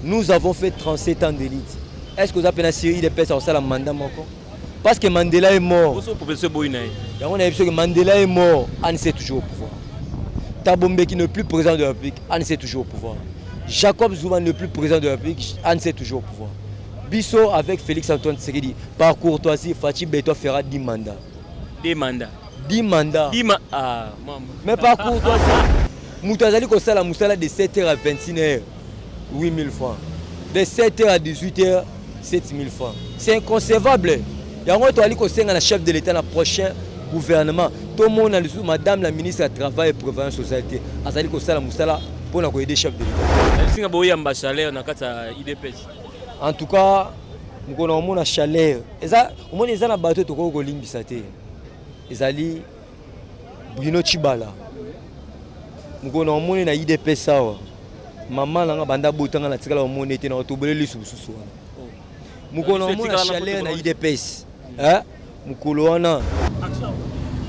Nous avons fait 37 ans d'élite. Est-ce que vous avez une série de personnes qui ont un mandat? Parce que Mandela est mort. On a vu que Mandela est mort, Anne est toujours au pouvoir. Tabombe qui n'est plus président de la République, Anne est toujours au pouvoir. Jacob Zuma n'est plus président de la République, Anne est toujours au pouvoir. Bisso avec Félix Antoine Tshisekedi, par courtoisie, Fatih Beto fera 10 mandats. 10 mandats. 10 mandats. Mais par courtoisie, Moutazali Kosala Moussala de 7h à 21h, 8 000 francs. De 7h à 18h, 7 000 francs. C'est inconcevable. Il y a un chef de l'État dans le prochain gouvernement. Tout le monde a dit, Madame la ministre du Travail et Prévoyance Société, Azali Kosala Moussala pour aider le chef de l'État. En tout cas, nous avons un chaleur. Nous avons un bateau de Limbisate. Nous avons Bruno Chibala. Nous avons un IDPS. Maman n'a pas de bouton dans la tigala au monde était dans tout le sous. Nous avons un chaleur dans IDPS.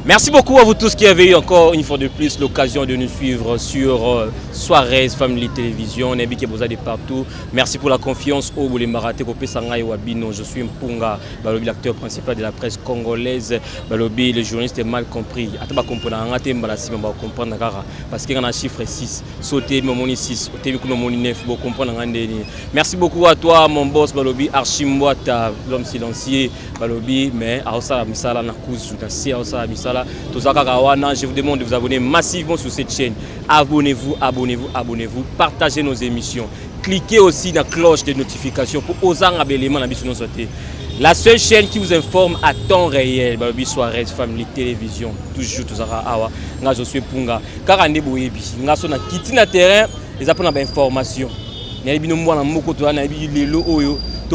Merci beaucoup à vous tous qui avez eu encore une fois de plus l'occasion de nous suivre sur Suarez Family Télévision. On est bien de partout. Merci pour la confiance au Boulé Maraté Kopé Sangaï Wabino. Je suis Mpunga, Balobi, l'acteur principal de la presse congolaise. Balobi, le journaliste est mal compris. Ataba comprendre, comprendre parce qu'il y a un chiffre 6. Sauter mon 6, sauter mon 9, pour comprendre. Merci beaucoup à toi, mon boss Balobi, Archimboata, l'homme silencieux Balobi, mais à Osala Misala Nakuz, à Osala Misala. Je vous demande de vous abonner massivement sur cette chaîne. Abonnez-vous, abonnez-vous, abonnez-vous. Partagez nos émissions. Cliquez aussi dans la cloche de notification pour oser abonner la seule chaîne qui vous informe à temps réel. Balobi Suarez Family Télévision. Toujours tout ça. Je suis Punga. Car on est boyebi. On a quitté le terrain. Les appels d'information. On a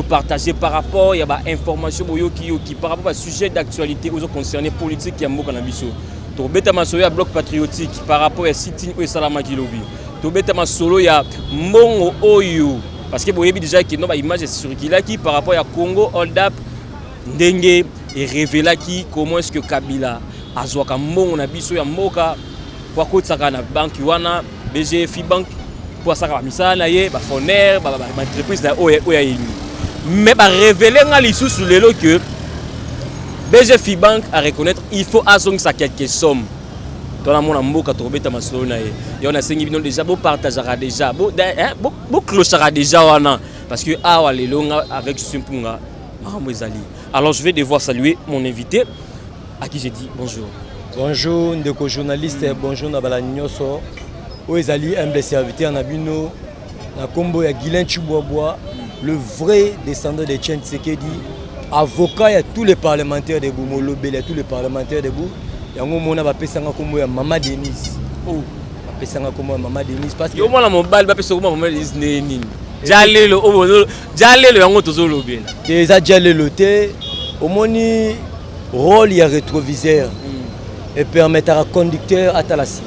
partager par rapport à l'information qui par rapport à sujet d'actualité aux concernés politiques qui ont to beta masoya bloc patriotique par rapport à sitting ou salama kilobi to beta masolo ya mbongo oyo parce que boyebi déjà que non ba image circulait qui par rapport à Congo hold up ndenge et révéla qui comment est-ce que Kabila azwaka mbongo na biso ya mboka kwa kotsaka na banque wana BGF bank pour saka misala ye ba foner ba entreprise na oya yini. Mais bah révéler sous le que BGF Bank à reconnaître il faut assumer ça quelques sommes dans la monde ambo 80 masolona et on a 5 millions déjà beau partagera déjà beau clochera déjà wana parce que ah les longs avec Simpunga Maramwezali. Alors je vais devoir saluer mon invité à qui j'ai dit bonjour. Bonjour ndeko journaliste, bonjour na bala nyoso Oezali humble serviteur na bino na kombo ya Guilain Chiboboa. Le vrai descendant de Tchène Tshisekedi, avocat à tous les parlementaires de Boumolo, à tous les parlementaires de Bou. Il y a un moment où on a fait Maman Denise. Oh, on a fait Maman Denise parce que. Il y a un moment où on a fait Maman Denise. Jalé le yango tozolo bien. Déjà jalé le thé, au moni rôle il y a rétroviseur et permettre à conducteur à talassi.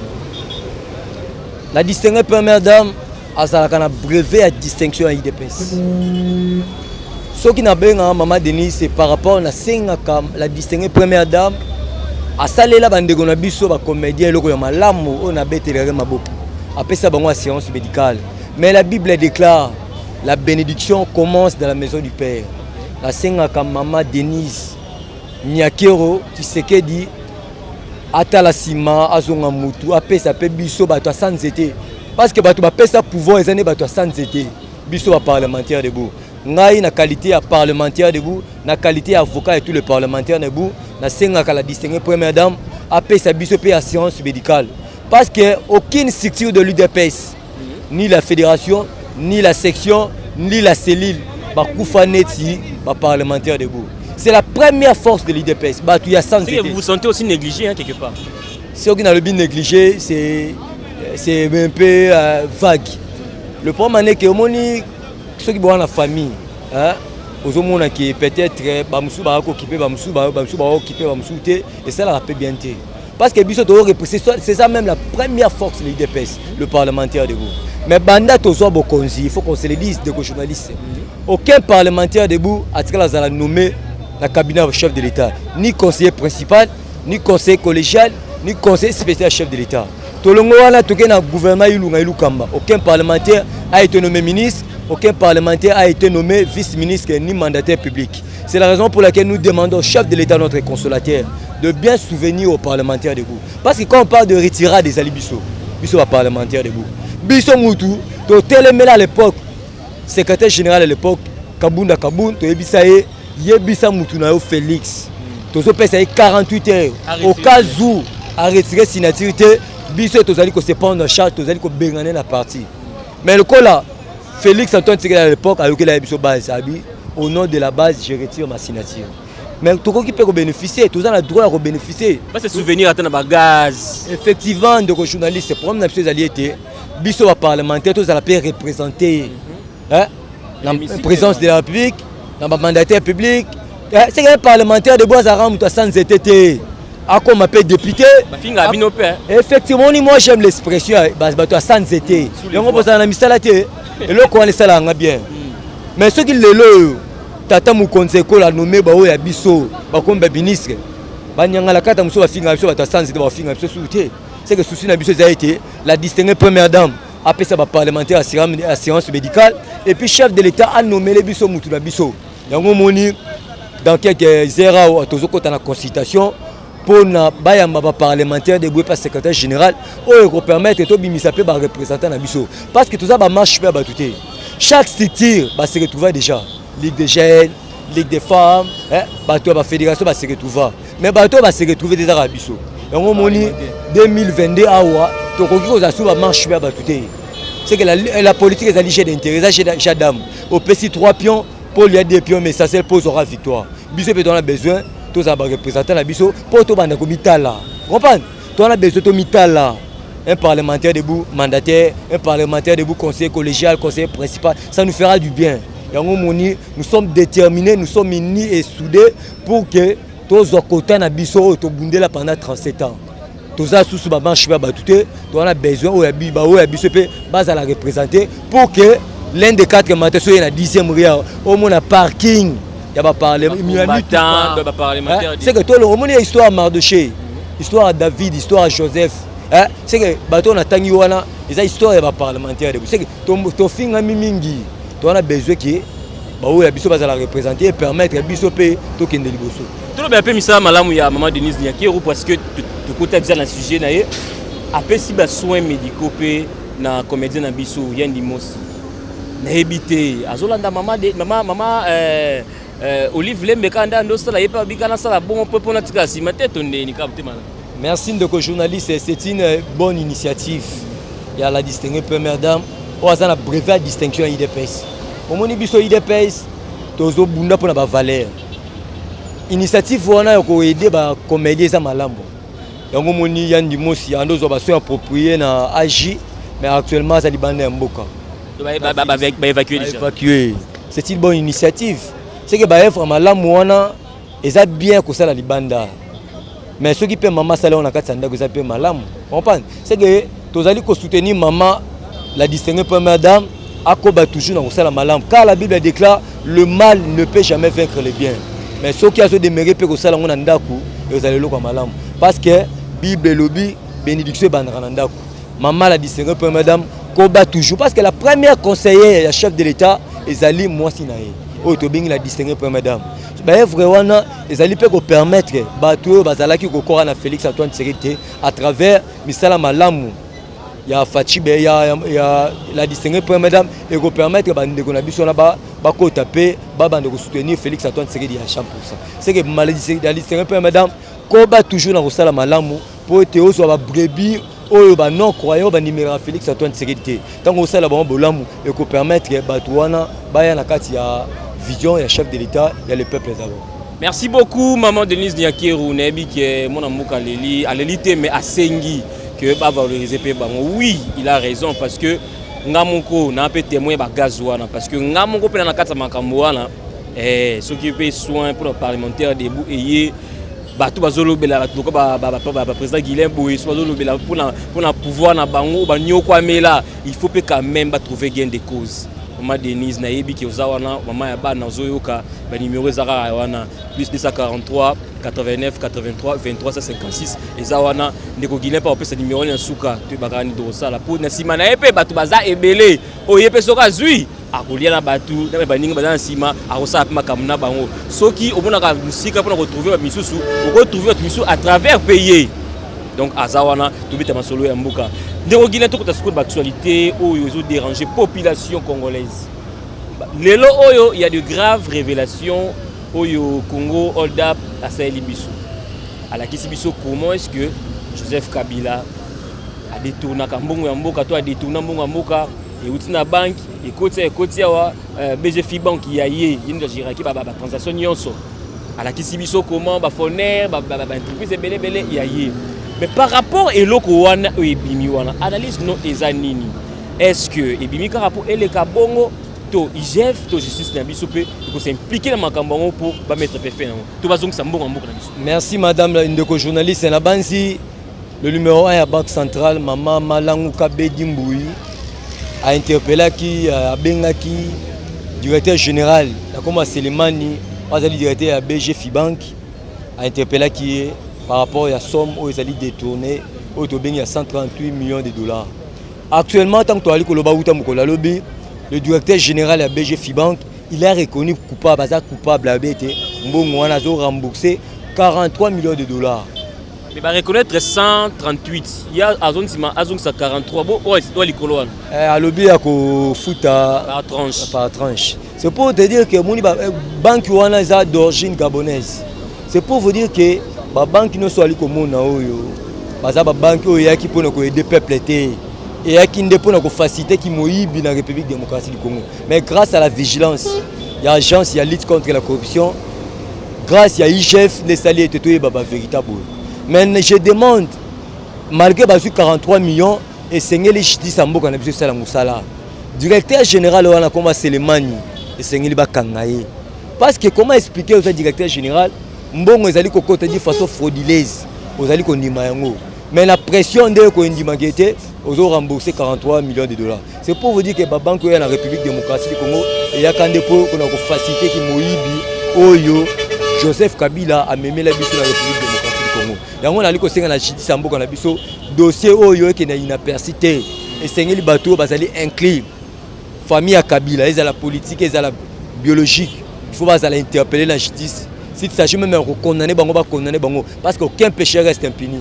La distinguée première dame. Un brevet à distinction à IDPS. Ce qui n'a pas Maman Denise, c'est par rapport à la distinguée première dame. À saler la bande de Gonabiso, la comédien, le Malamo, on a bêté les Remabo. Après ça, on a séance médicale. Mais la Bible déclare la bénédiction commence dans la maison du Père. La Sengaka Maman Denise, Nyakero, Tshisekedi, Atalasima, Azonga Mutu, après ça peut biso, bato sans été. Parce que tu as ça pouvoir les années sans été biso parlementaire debout ngai na qualité à parlementaire debout na qualité avocat et tous les parlementaires debout na senga la distinguée première dame après ça biso pe à séance médicale parce que aucune structure de l'UDPS ni la fédération ni la section ni la cellule ba koufaneti ba parlementaire debout c'est la première force de l'UDPS ba tu y a sans été. Vous vous sentez aussi négligé hein, quelque part. Ce qui n'a le bien négligé c'est un peu vague. Le problème est que ceux qui sont dans la famille, qui peut-être et ça la rappelle bien. Parce que c'est ça même la première force de l'IDPS, le parlementaire debout. Mais Banda Tozo Bokonzi, il faut qu'on se le dise de journalistes. Aucun parlementaire debout a nommé le cabinet chef de l'État, ni conseiller principal, ni conseiller collégial, ni conseiller spécial chef de l'État. Tout le monde a gouvernement, aucun parlementaire a été nommé ministre, aucun parlementaire a été nommé vice-ministre ni mandataire public. C'est la raison pour laquelle nous demandons au chef de l'État, notre consolateur, de bien souvenir aux parlementaires debout. Parce que quand on parle de retirade des Alibiso, Bisso va parlementaire debout. Bisso Moutou, Télémela à l'époque, secrétaire général à l'époque, Kabunda Kaboun, Yebisa Moutou Félix. Tozo pèse 48 heures. Au cas où, à retirer signature, Bisso Tozali ko se prendre en charge, Tozali ko benganer la partie. Mais le cas là, Félix Antoine Tshisekedi à l'époque, avec la Bisso base, au nom de la base, je retire ma signature. Mais tout le qui peut bénéficier, tout le monde a le droit de bénéficier. C'est souvenir à ton gaz. Effectivement, de journalistes, c'est pour moi que alliés Bisso va parlementaire, tous à la représenter la présence de la République, dans le mandataire public. C'est un parlementaire de Bois-Aram, sans été. À quoi m'appelle député. Effectivement, moi j'aime l'expression, sans été. Et on peut s'en amuser et là, on est ça bien. Mais ceux qui le Tata Moukonzeko l'a nommé Baoya Bisso, comme ministre. Banyanga la carte Mousso va finir sur la sans va finir sur souté. C'est que souci Bisso a été la distinguée première dame, après ça va parlementaire assurance médicale et puis chef de l'État a nommé les Bisso Moutoula Bisso. Yango moni dans quelques heures tozoko dans la consultation pour na bayamba parlementaire de par secrétaire général pour permettre to bimisa pe ba représentant na Bisso parce que tout ça ba marche pas batuté. Chaque structure va se retrouver déjà. Ligue des jeunes, Ligue des femmes, la fédération va se retrouver. Mais bateau va se retrouver déjà à Bisso. Et on moni 2022 awa, to koki ko za suba marche ba batuté. C'est que la politique est alliée d'intérêt chez dame. Au PC 3 pions, pour lui a 2 pions mais ça c'est pose aura victoire. Bisso peut on a besoin tous à représenter la Bisso pour to banda ko mitala. Comprendre? Tu as besoin de mitala. Un parlementaire debout, mandataire, un parlementaire debout, conseiller collégial, conseiller principal, ça nous fera du bien. Nous sommes déterminés, nous sommes unis et soudés pour que tous les côtés de Bisso soient pendant 37 ans. Tous les sous on a besoin de Bisso à la représenter pour que l'un des 4 mandataires soit dans la 10e rue, au moins un parking. Il y a pas parlementaire. C'est que tout le monde a une histoire à Mardoché, histoire à David, histoire à Joseph. C'est que bateau na tangi wana eza histoire ya parlementaire c'est que to finga mingi to on a besoin que bawo ya biso baza la représenter et permettre biso pe to kende liboso to be pe misala malamu ya maman Denise Niakero parce que to kota déjà na sujet na ye après si ba soins médicaux pe na comédien na biso Yendi Mosi na ebité azolanda maman Olive Lembeka ndo sala yepa bikana sala bon peu pour na tika si matete to ndeni kapte mala. Merci de journaliste, c'est une bonne initiative. Il y a la distinguée première dame, on a la brevet de distinction à IDPS. Au moins, il y a IDPS, tozo bunda pour la valeur. Initiative, on a aidé les comédiens à Malambo. Il y a des Mosi, on a besoin approprié na AJ, mais actuellement, ça libande un boka. Évacuer. C'est une bonne initiative. C'est que les Malambo, on a bien que ça la libanda. Mais ceux qui paient maman salaire on a 400 que paient malam. C'est que tu as soutenir maman la distinguée première dame à combattre toujours dans la malam. Car la Bible déclare le mal ne peut jamais vaincre le bien. Mais ceux qui ont demeuré peuvent aussi aller ndaku et vous allez le malam. Parce que Bible lobby bénédiction bandra ndaku. Maman la distinguée première dame combat toujours parce que la première conseillère la chef de l'État est Ali Mwasinae. Oh to la distinguée première dame. Vraiment, ils allaient permettre à Félix Antoine Tshisekedi à travers Misala Malamu. Il y a Fachi, il y a la distinguée première dame et permettre de soutenir Félix Antoine Tshisekedi à 100%. C'est que la distinguée première dame combat toujours dans Misala Malamu pour être aux brebis ou non croyants numéro Félix Antoine Tshisekedi. Tant que ça la bolamu et permettre Batouana Bayana Katia vision et chef de l'État et le peuple d'abord. Merci beaucoup maman Denise Niakero Nebi qui est mon amour à l'élite mais à Sengi que va valoriser pe bango. Oui, il a raison parce que ngamoko na peut témoin ba gazouana parce que ngamoko pe na kata makambo wana ceux qui paient soin pour les parlementaires debout et bato bazolo bela bato ba président Guilain Boye bazolo bela pour na pouvoir na bango ba nyoko amela il faut pe quand même trouver gain de cause. Maman Denise Nayebi qui aux awana maman ya ba nazoyoka ba numéro zara wana plus 243 89 83 23 56 ezawana ndeko Guilain pa opesa numéro na suka to bakani do sala pour na simana epe bato baza ebele oyepe soka zui akolia na batu na baninga bazana sima akosa makambo na bango soki omonaka musika pona retrouver ba misusu retrouver ba misusu à travers pays donc azawana tobeta masolo ya mbuka ndeko gina to kota sikola actualité oyo ezo déranger population congolaise lelo oyo il y a de graves révélations oyo Congo hold up à Saheli biso à la kisibiso comment est-ce que Joseph Kabila a détourné kambongo ya mboka to a détourné mbongo ya mboka et utina bank et côté wa BGF bank ya yé inde jiraki ba transaction nyonso à la kisibiso comment ba foner ba entreprise belé ya yé mais par rapport et loko wana ebimi wana analyse no ezanini est-ce que ebimi ka rapport et le kabongo to IGF to justice na biso pe ko s'impliquer na makambo pour ba mettre PF na to bazong sa mbongo mboka na biso. Merci madame la ndeko journaliste na bansi le numéro 1 à Banque Centrale Maman Malangu Kabedi Mboui a interpellé qui a bengaki directeur général la comme Selemani azali directeur à BGF Bank a interpellé qui par rapport à la somme où ils allaient détourner au tobengi à 138 millions de dollars. Actuellement tant que tu as koloba uta mukola lobby le directeur général à BGF Bank il est reconnu coupable à BT mbongo wana zo rembourser 43 millions de dollars. Mais va reconnaître 138. Il y a Azon 43. Bon, ouais, c'est quoi à lobby à ko futa par tranche. Par tranche. C'est pour te dire que moni banque wana za d'origine gabonaise. C'est pour vous dire que ba banque no so ali ko mona oyo. Baza ba banque oyo yaki pona ko aider peuple té. Et yaki ndepona ko faciliter ki moyibi na République démocratique du Congo. Mais grâce à la vigilance, il y a agence, il y a lutte contre la corruption. Grâce il y a IGF, les salariés étaient tout baba véritable. Mais je demande, malgré 43 millions, et Seigneur Justice Amboka na biso sala musala. Directeur général wana comme Selemani et Seigneur Bakangaye. Parce que comment expliquer au directeur général mbongo ezali kokota de façon frauduleuse, ozali ko ndima yango. Mais la pression de ko ndima gete, ozo rembourser 43 millions de dollars. C'est pour vous dire que ba banque ya la République démocratique du Congo et ya kande po ko na ko faciliter ki moyibi oyo Joseph Kabila a memé la biso la République démocratique. Yango na liko senga na justice mboka na biso dossier oyo ke na inapercité et sengeli bato bazali inclus famille ya Kabila et la politique et la biologique il faut bazala interpeller la justice si il s'agit même de condamner bango ba condamner bango parce qu'aucun péché reste impuni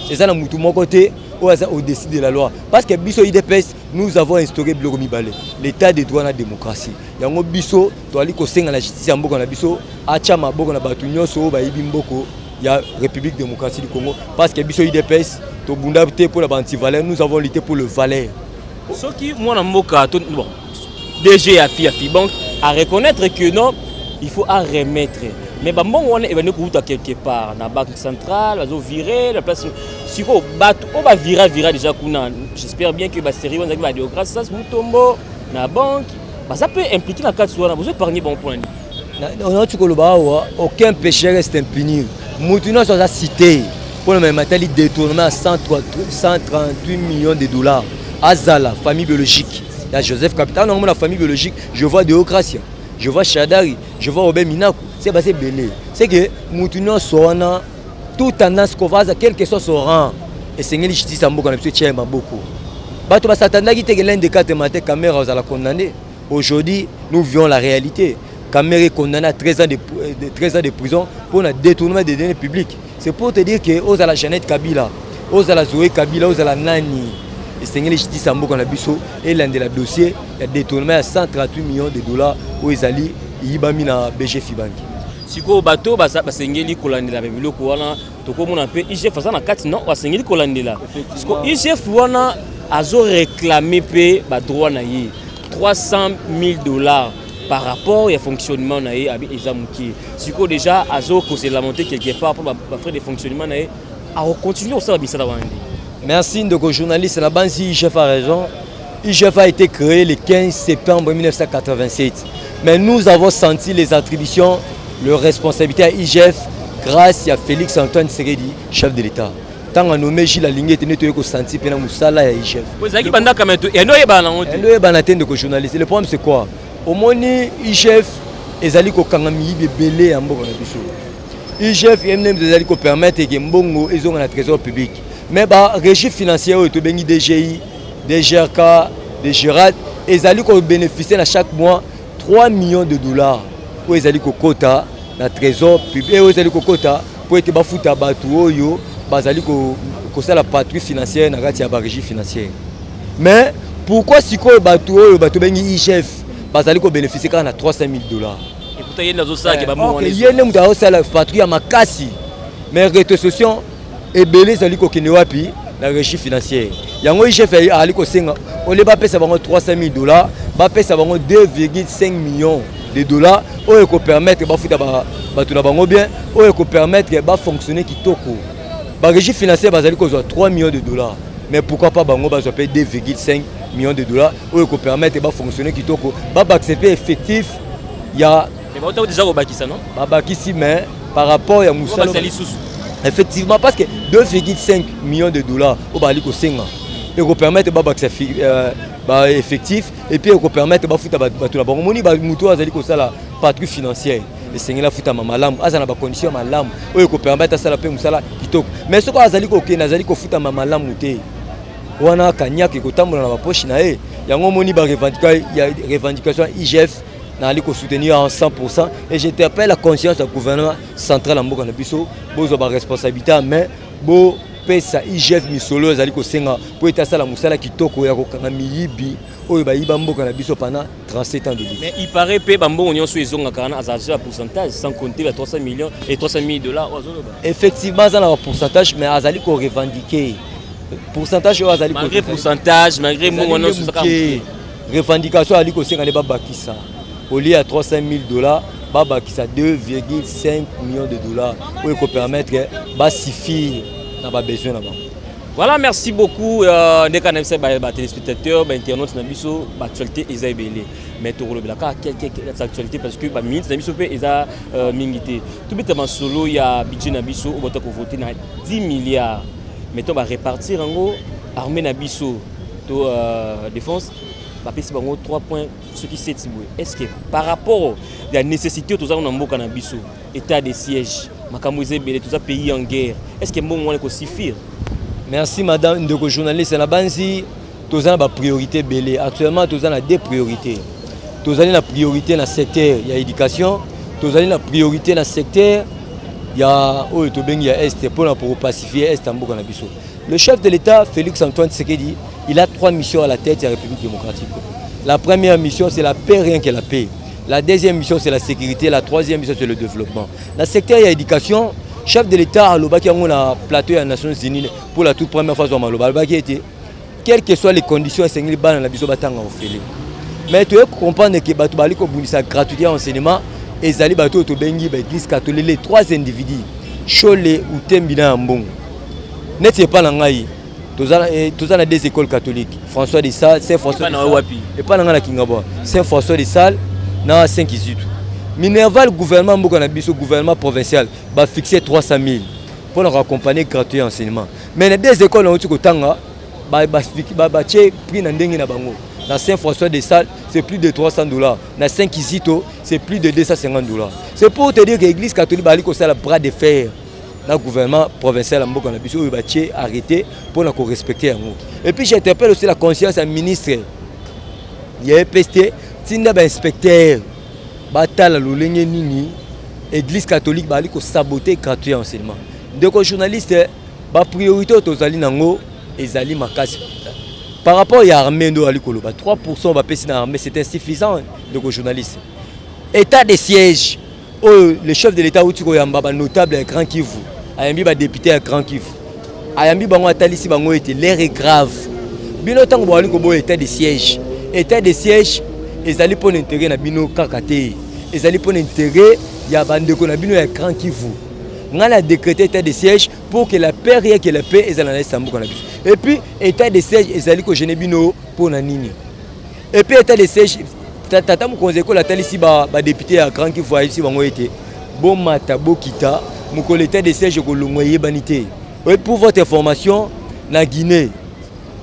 c'est ça na mutu mon côté au-dessus de la loi parce que biso IDPS nous avons instauré bloko mibale l'état de droit na démocratie yango biso to ali ko senga na justice mboka na biso acha maboko na bato nyonso ba yibi mboko il y a République démocratique du Congo parce que biso IDPS to bunda pour la anti-valeur nous avons lutté pour le valeur ce qui moi na mboka bon DG a fi banque à reconnaître que non il faut à remettre mais ba mbongo wana e ba nekuta quelque part na banque centrale bazo virer la place siko bato o ba vira déjà kuna j'espère bien que ba série on va dire grâce à Mutombo na banque bah ça peut impliquer la carte sur vous épargner bon point on a aucun péché reste impuni. Moutouno soit cité pour le même matériel détournement à 138 millions de dollars. Azala, famille biologique. Il y a Joseph Kabila, non, la famille biologique. Je vois Deocratia, je vois Chadari, je vois Robert Minaku. C'est basé belé. C'est que Moutouno soit toute tendance qu'on va, quel que soit son rang. Et c'est une justice à beaucoup, beaucoup. Bato ba s'attendre qui était l'un des 4 matins caméra aux à la condamner. Aujourd'hui, nous vivons la réalité. Kamere est condamné à 13 ans de prison pour un détournement des données publiques. C'est pour te dire que aux à la Jeannette Kabila, aux à la Zoé Kabila, aux à la Nani, et Seigneur Justice Amboka na biso et l'un de la dossier, il y a détournement à 138 millions de dollars où ils allaient yibami na BGF Bank. Siko bato ba sengeli kolandela ba biloko wana tokomona pe IGF ça na kati non ba sengeli kolandela. Siko IGF wana azo réclamer pe ba droit na ye 300 000 dollars. Par rapport au fonctionnement naé avec Ezamuki. Si quoi déjà azo ko se lamenter quelque part pour faire des fonctionnements naé à continuer au sein de Bissada Wandi. Merci de journaliste la bande si IGF a raison. IGF a été créé le 15 septembre 1987. Mais nous avons senti les attributions, les responsabilités à IGF grâce à Félix Antoine Tshisekedi, chef de l'État. Tant on nommé Gilles Alingé tenait que senti pendant Moussala et IGF. Vous avez banda quand même et noé balango. Et noé banaten de journaliste. Le problème c'est quoi? Au moni IGF ezali ko kangami belé en mboka na biso. IGF yemnem ezali ko permettre que mbongo ezonga na trésor public. Mais ba régime financier o to bengi DGI, DGRK, DGRAD ils allaient bénéficier chaque mois 3 millions de dollars pour ils allaient quota dans trésor public ils allaient quota pour être bafuta batu oyo bazali ko ça la patrouille financière na kati ya ba régie financière. Mais pourquoi si ko batu oyo batu bengi chef bazali ko bénéficier quand na 300 000 dollars. Et pourtant il y a ça qui va mourir. Il y a une ça la patrouille à makasi. Mais rétrocession et belé zali ko kene wapi la régie financière. Yango chef ali ko senga on les ba pesa bango 300 000 dollars, ba pesa bango 2,5 millions de dollars oyo ko permettre ba futa ba tuna bango bien oyo ko permettre ba fonctionner kitoko. La régie financière bazali ko 3 millions de dollars. Mais pourquoi pas bango bazo payer 2,5 millions de dollars oyo ko permettre ba fonctionner kitoko. Ba accepter effectif il y a mais ba déjà au bakisa non? Ba bakisi mais par rapport à Moussa effectivement parce que 2,5 millions de dollars au bali ko senga et ko permettre ba effectif et puis ko permettre ba futa ba to la bango moni ba muto azali ko sala patrouille financière. Et c'est là futa mamalam azana ba condition malam oyo ko permettre ça la pe musala kitoko mais ce ko azali ko ke nazali ko futa mamalam muté wana kanyaki ko tambola na ba poche na e yango moni ba revendication IGF na ali ko soutenir en 100% et j'interpelle la conscience du gouvernement central en mboka na biso bozo ba responsabilité mais bo pesa IGF misolo azali ko senga po eta sala musala kitoko ya ko kanga miyibi oyo ba yiba mboka na biso pendant 37 ans de vie. Mais il paraît que bambo on so ezonga kana azali à pourcentage sans compter les 300 millions et 300 000 dollars. Effectivement ça na pourcentage mais azali ko revendiquer pourcentage o azali malgré pourcentage malgré mon on so ça revendication ali ko senga ne ba bakisa au lieu à 300 000 dollars baba qui ça 2,5 millions de dollars pour ko permettre ba suffire na ba besoin là-bas. Voilà, merci beaucoup. Dès qu'on aime ça, téléspectateurs, internautes, nabiso, actualité, ils ont belé. Mais tu as quelques actualités parce que minutes, nabiso pe ils ont mingité. Tout bêtement solo, il y a budget nabiso, on va voter na 10 milliards. Mais on va répartir en gros armée nabiso, to défense. Bah, c'est 3 points ce qui s'est tiboué. Est-ce que par rapport à la nécessité de nous en nabiso, état de siège, makamouze belé, tout ça pays en guerre, est-ce que bon moment suffire? Merci madame Ndeko journaliste na banzi tozana ba priorité belé actuellement tozana deux priorités tozali na priorité na secteur ya éducation tozali na priorité na secteur ya oyo to bengi ya est pour pacifier est mboka na biso. Le chef de l'État Félix Antoine Tshisekedi il a 3 missions à la tête de la République démocratique. La première mission c'est la paix rien que la paix. La deuxième mission c'est la sécurité, la troisième mission c'est le développement. Dans le secteur ya éducation chef de l'État a lobaki on a plateau des Nations Unies pour la toute première fois sur malobaki était quelles que soient les conditions enseigner bana na biso batanga ofele. Mais tu comprendre que bato bali ko bundisa gratuité enseignement ezali bato to bengi ba église catholique les 3 individus Chole ou Tembina Mbongo. N'est pas na ngai tozana des écoles catholiques François de Sales, Saint-François de Sales et pas na Kingabo Saint-François de Sales na 5 18. Minerval gouvernement mboka na biso gouvernement provincial va fixer 300 000 pour accompagner gratuit enseignement. Mais les deux écoles ont ko tanga ba prix na ndenge na bango. Dans Saint-François de Sales, c'est plus de 300 $. Dans Saint-Kizito, c'est plus de 250 $. C'est pour te dire que l'église catholique bali ko sala bras de fer. Le gouvernement provincial à mboka na biso ba arrêté pour ko respecter yango. Et puis j'interpelle aussi la conscience à ministre. Il y a PST, tinda ba inspecteur batala lolenge nini église catholique bali ko saboter gratuit enseignement. Donc journaliste ba priorité tozali nango ezali makasi. Par rapport à l'armée ndo ali koloba 3% va pesi na armée c'est insuffisant de journaliste. État de siège le chef de l'état outi ko yamba ba notable à Grand Kivu. Ayambi ba député à Grand Kivu. Ayambi bango atalisi bango était l'air est grave. Bino tango bali ko bo état de siège. État de siège ezali pour l'intérêt na bino kakate. Ezali pour l'intérêt ya bandeko na bino ya Grand Kivu. On a décrété état de siège pour que la paix rien que la paix ezala na Sambuka na biso. Et puis état de siège ezali ko gêner bino pour na nini. Et puis état de siège tata mu konzeko la talisi ba député ya Grand Kivu ici bango été bon mata bokita mu ko l'état de siège ko longwe banité. Et pour votre information na Guinée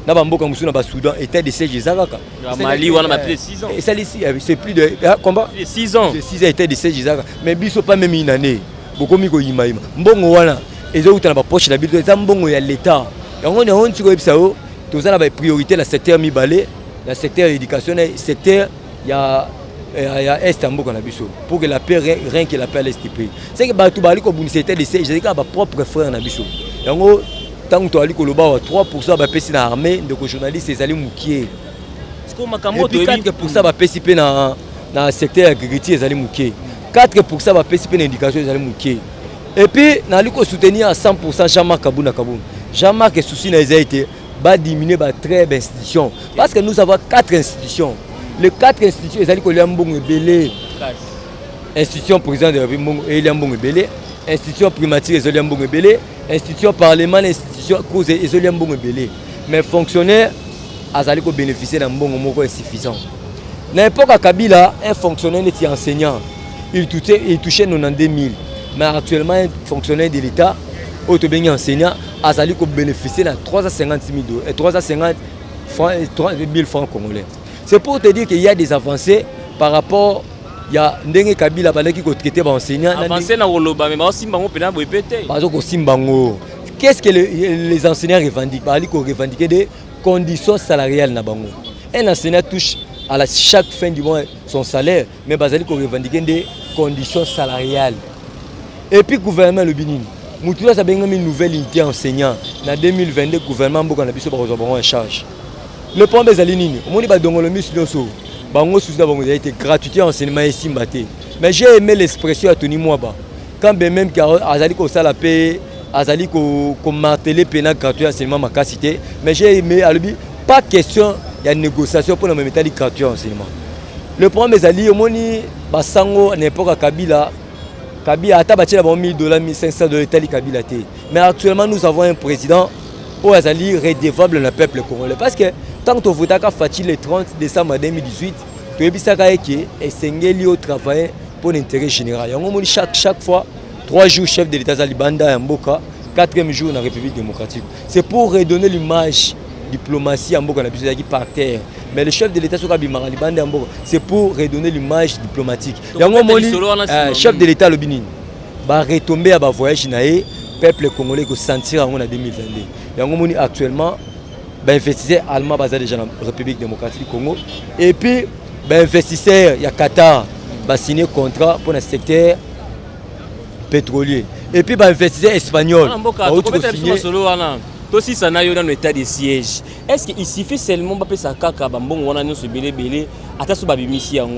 na bamboka musu na ba Soudan état de siège ezalaka. Mali on a plus de 6 ans. Et ça ici c'est plus de combat 6 ans. 6 ans état de siège ezalaka mais biso pas même une année. Bokomi ko yimaima. Mbongo wana ezo utana ba poche na biso za mbongo ya l'état. Yango ne honti ko ebisa o tozala ba priorité la secteur mibale le secteur de l'éducation, le secteur, il y a Est en Boka Nabiso. Pour que la paix, rien que la paix à l'Est du pays. C'est que Batou Bali, comme c'était des j'ai dit que ma propre frère Nabiso. Et en gros, tant que tu as dit que le bas 3% va passer dans l'armée, donc les journalistes, ils allaient mouquer. Et puis 4% va passer dans le secteur agricole, ils allaient mouquer. 4% va passer dans l'éducation, ils allaient mouquer. Et puis, nous allons soutenir à 100% Jean-Marc Kabouna Kaboun. Jean-Marc est souci dans les été, va diminuer la très belle institution. Parce que nous avons 4 institutions. Les 4 institutions, ils allaient coller un bon belé. Institution président de la République, il y a un bon belé. Institution primature, il y a un bon belé. Institution parlement, institution cause, il y a un bon belé. Mais fonctionnaire, ils allaient bénéficier d'un bon moment insuffisant. N'importe Kabila, un fonctionnaire est enseignant. Il touchait 92 000. Mais actuellement, un fonctionnaire de l'État, un enseignant, a bénéficié de 350 000 francs congolais. C'est pour te dire qu'il y a des avancées par rapport à Ndenge Kabila qui a traité les enseignants. Avancé dans le Loba, mais aussi qu'est-ce que les enseignants revendiquent? Ils revendiquent des conditions salariales. Un enseignant touche à chaque fin du mois son salaire, mais ils revendiquent des conditions salariales. Et puis le gouvernement le Bénin, nous avons une nouvelle unité enseignant. En 2022, le gouvernement a en charge. Le problème est que été gratuité enseignement ici. Mais j'ai aimé l'expression à Tony Mwaba. Quand même Azali ko sala paix, Azali ko marteler pénal gratuit enseignement ma cité, mais j'ai aimé pas question il y a une négociation pour le même état gratuit enseignement. Le problème est que moni basango n'importe Kabila Kabila a tabaté $1 000, $1 500 Kabila té. Mais actuellement nous avons un président où Azali redevable le peuple congolais parce que tant que vous avez fait le 30 décembre 2018, tu as vu que au travail pour l'intérêt général. Chaque fois, 3 jours chef de l'État Zalibanda et Mboka, 4e jour dans la République démocratique. C'est pour redonner l'image diplomatie à Mboka par terre. Mais le chef de l'État c'est pour redonner l'image diplomatique. Le chef de l'État le Bénin va retomber à un voyage le peuple congolais qui sentir en 2022. Actuellement, investisseurs allemands basés déjà dans la République démocratique du Congo. Et puis, investisseurs, il y a Qatar, va signer un contrat pour le secteur pétrolier. Et puis, investisseurs espagnols. Aussi, ça n'a eu dans l'état de siège. Est-ce qu'il suffit seulement de faire caca, on a ce belé, à ta souba mission.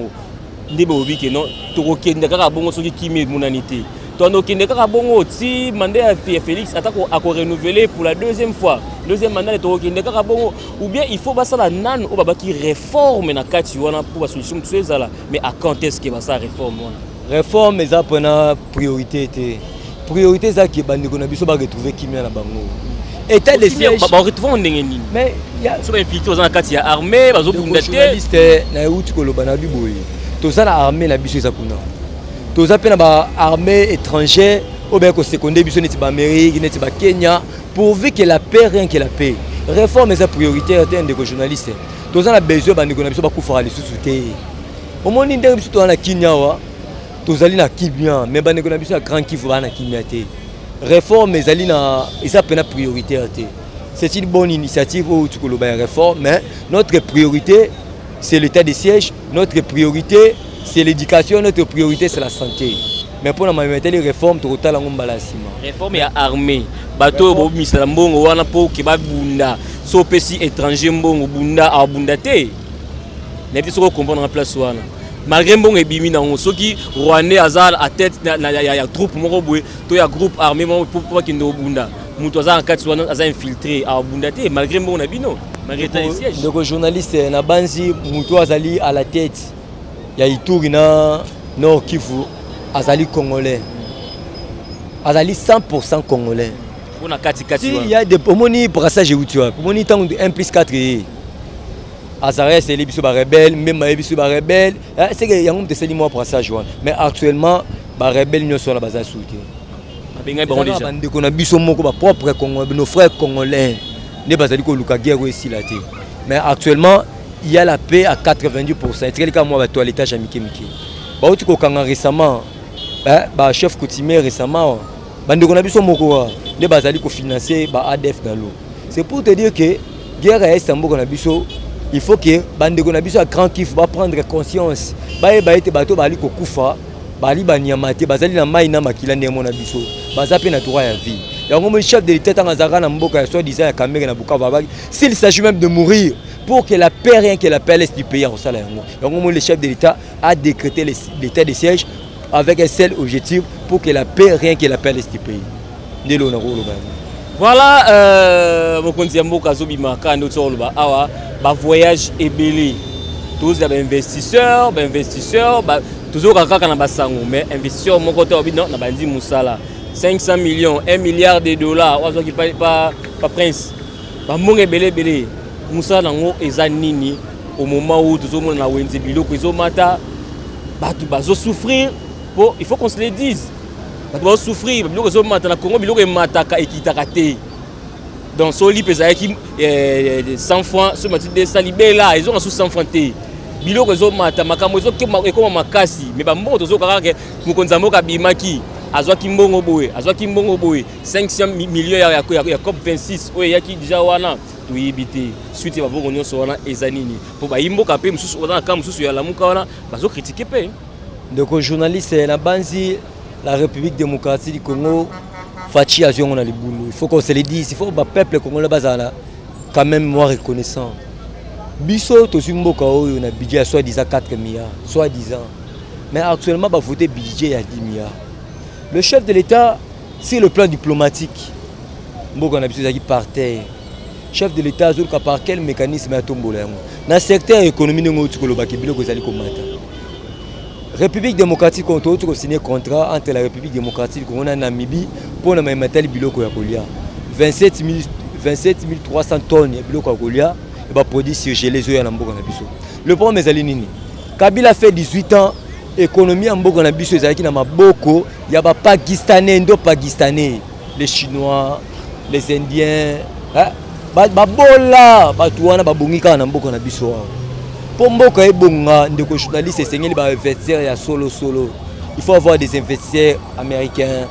Ndebobi que non, tu reconnais que bon ce qui met mon anité. Tu reconnais que bon si mandé à Félix attaque à renouveler pour la deuxième fois. Deuxième mandat tu reconnais que bon ou bien il faut passer la nan au baba qui réforme na kati wana pour la solution de ça là. Mais à quand est-ce que va ça réforme wana? Réforme mais ça prend priorité té. Priorité ça qui bandi ko na biso ba retrouver kimia na bango. État de siège ba retrouver ndenge nini? Mais il y a so infiltré dans la kati ya armée bazo bunda té. Journaliste na uti ko lobana biboyi. Toza la armée na biso ezakuna. Toza pe na ba armée étrangère ou bien ko secondé biso neti ba Amérique, neti ba Kenya pourvu que la paix rien que la paix. Réforme est prioritaire de journaliste. Toza na besoin ba ndeko na biso ba kufara les sous-souté. Au moins ndenge biso to na Kenya wa. Tozali na Kibia, mais ba ndeko na biso ya Grand Kivu ba na Kibia té. Réforme ezali na eza pe na prioritaire té. C'est une bonne initiative où tu koloba réforme, mais notre priorité c'est l'état de siège, notre priorité c'est l'éducation, notre priorité c'est la santé. Mais pour la majorité des réformes, tu as la réforme et armée. Bateau, bo misala mbongo wana po ke ba bunda. So pesi étranger mbongo bunda a bunda te. Ne peut se comprendre en place wana. Malgré mbongo e bimi na soki Rwandais azal à tête ya troupe moko boye, to ya groupe armé pour ki ndo bunda. Mutu azal en kati wana azal infiltré a bunda te malgré mbongo na bino. Malgré ta siège. Donc journaliste na banzi mutu azali à la tête. Ya Ituri na Nord Kivu azali congolais. Azali 100% congolais. On a 4 si il y a des pomoni brassage outua. Pomoni tant 1+4. Azaré c'est les biso ba rebelle, même ba biso ba rebelle. C'est que yangum te seli moi brassage wana. Mais actuellement ba rebelle nyo sur la base souté. Abenga bon déjà. Bande ko na biso moko ba propre congolais, nos frères congolais. Ne bazali ko luka guerre ici là té. Mais actuellement il y a la paix à 90%. C'est le cas moi ba toilettage à Miki. Ba outi ko kanga récemment ba chef coutumier récemment bande ko na biso moko ne bazali ko financer ba ADF dans l'eau. C'est pour te dire que guerre est Istanbul ko na biso il faut que bandeko na biso à grand kiff va prendre conscience ba ete bato bali kokufa bali banyamate bazali na mai na makila ndemo na biso baza pe na droit ya vie yango mo chef de l'état tangazaka na mboka ya soi-disant ya Kamere na Bukavu babaki s'il s'agit même de mourir pour que la paix rien que la paix laisse du pays en sala yango mo le chef de l'état a décrété l'état de siège avec un seul objectif pour que la paix rien que la paix laisse du pays ndelo na rolo ba. Voilà, mokonzi ya mboka zobima kando tsoloba awa ba voyage ebele tous les investisseurs toujours kaka na basango mais investisseur moko to non na bandi musala 500 millions 1 milliard de dollars wazo ki pas prince ba monge ebele musala ngo eza nini au moment où tous monde na wenze biloko ezomata batu bazo souffrir bon il faut qu'on se le dise. Batu bazo souffrir biloko ezomata na Congo biloko emataka ekitaka te. Donc soli pesa qui 100 francs ce matin de salibela ils ont sous 100 francs té biloko zo mata makambo zo ke ekoma makasi mais ba mbongo tozo kaka ke mukonza mboka bimaki azwaki mbongo boye 500 millions ya COP 26 oyo yaki déjà wana tuyibité suite ba bongo nyonso wana ezanini po ba imboka pe mususu wana ka mususu ya lamuka wana bazo critiquer pe donc journaliste na banzi la République démocratique du Congo Fachi Azion a les boulots. Il faut qu'on se le dise. Il faut que le peuple congolais quand même moins reconnaissant. Bisso, tout le monde a un budget soit disant 4 milliards, soit 10 ans. Mais actuellement, il faut voter budget à 10 milliards. Le chef de l'État, c'est le plan diplomatique. On a besoin par terre. Chef de l'État, par quel mécanisme à tomber dans le secteur économique, République démocratique a signé un contrat entre la République démocratique et la Namibie pour le matériel biloko ya kolia 27 300 tonnes de biloko ya kolia et va produire surgelé les na mboka na biso. Le problème est nini? Kabila fait 18 ans, économie en mboka na biso ezalaki na maboko ya ba pakistanais ndo pakistanais, les chinois, les indiens, ba bola ba tuana ba bongika na mboka na biso. Pour mboka ebonga ndeko journaliste sengeli ba investir ya solo. Il faut avoir des investisseurs américains,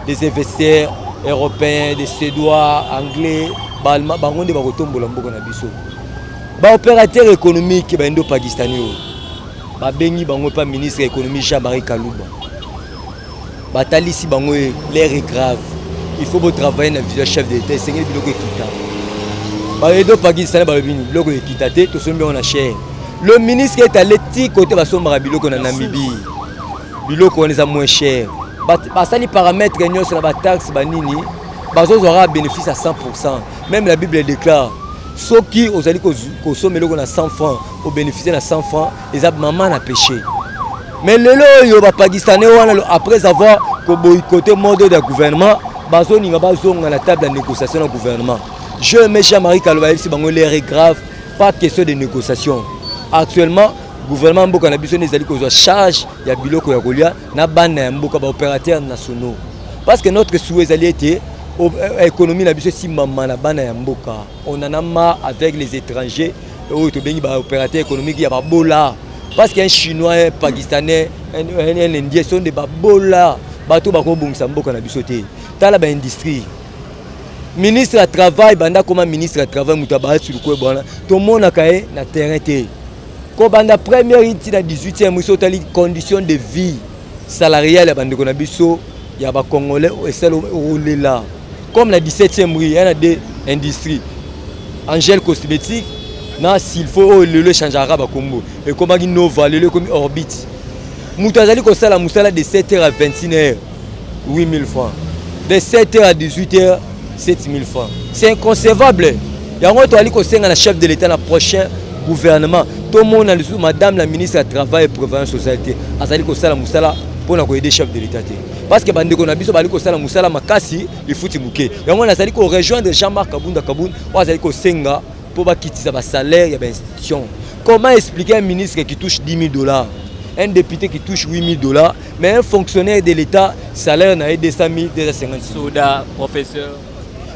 des investisseurs européens, des suédois, anglais, balma bangonde ba kotombola mboka na biso. Ba opérateur économique ba indo pakistanais. Ba bengi bango pa ministre économie Jean-Marie Kalouba. Ba talisi bango l'air est grave. Il faut beau travailler na vision chef de l'État sengeli biloko ekita. Ba indo pakistanais ba bini biloko ekita te to sombi on a cher. Le ministre est allé côté de la biloko na Namibie. Biloko on est moins cher. Parce que les paramètres sur la taxe banini, aura bénéfice à 100%. Même la Bible déclare ceux qui ont consommé le 100 francs au bénéficier de 100 francs, ils ont maman à péché. Mais les Pakistanais après avoir boycotté le mode du gouvernement, ils ont la table de négociation du gouvernement. Je mets Jean-Marie Kalouba si l'air est grave, pas de question de négociation. Actuellement, le gouvernement mboka na biso nezali kozwa charge ya biloko ya kolia na bana ya mboka ba opérateurs nationaux. Parce que notre souhait ezali était économie na biso si mama na bana ya mboka. On en a marre avec les étrangers ou to bengi ba opérateurs économiques ya ba bola. Parce qu'un chinois, un pakistanais, un indien sont des ba bola. Bato ba ko bongisa mboka na biso te. Tala ba industrie. Ministre à travail banda comme ministre à travail mutaba sur ko bana. To mona kae na terrain te. Quand la première unité dans 18e, il y a des conditions de vie salariale. Il y a des Congolais qui là. Comme la 17e, il y a des industries. Angèle cosmétique, s'il faut, le change arabe à Congo. Et comme il Nova, le comme Orbite. Moutazali Kosala Moussala de 7h à 21h, 8 000 francs. De 7h à 18h, 7 000 francs. C'est inconcevable. Il y a un chef de l'État dans le prochain gouvernement. Tout le monde a dit, madame la ministre du Travail et Prévention Société, Azali Kosala Moussala pour aider le chef de l'État. Parce que Bandeko Nabiso Bali Kosala Moussala Makasi, il faut Timouké. Et on a dit qu'on rejoindre Jean-Marc Kabounda Kaboun, on a dit qu'on senga pour quitter sa salaire et institution. Comment expliquer un ministre qui touche 10 000 $, un député qui touche 8 000 $, mais un fonctionnaire de l'État, salaire n'a 200 000, 250 000. Soda, professeur.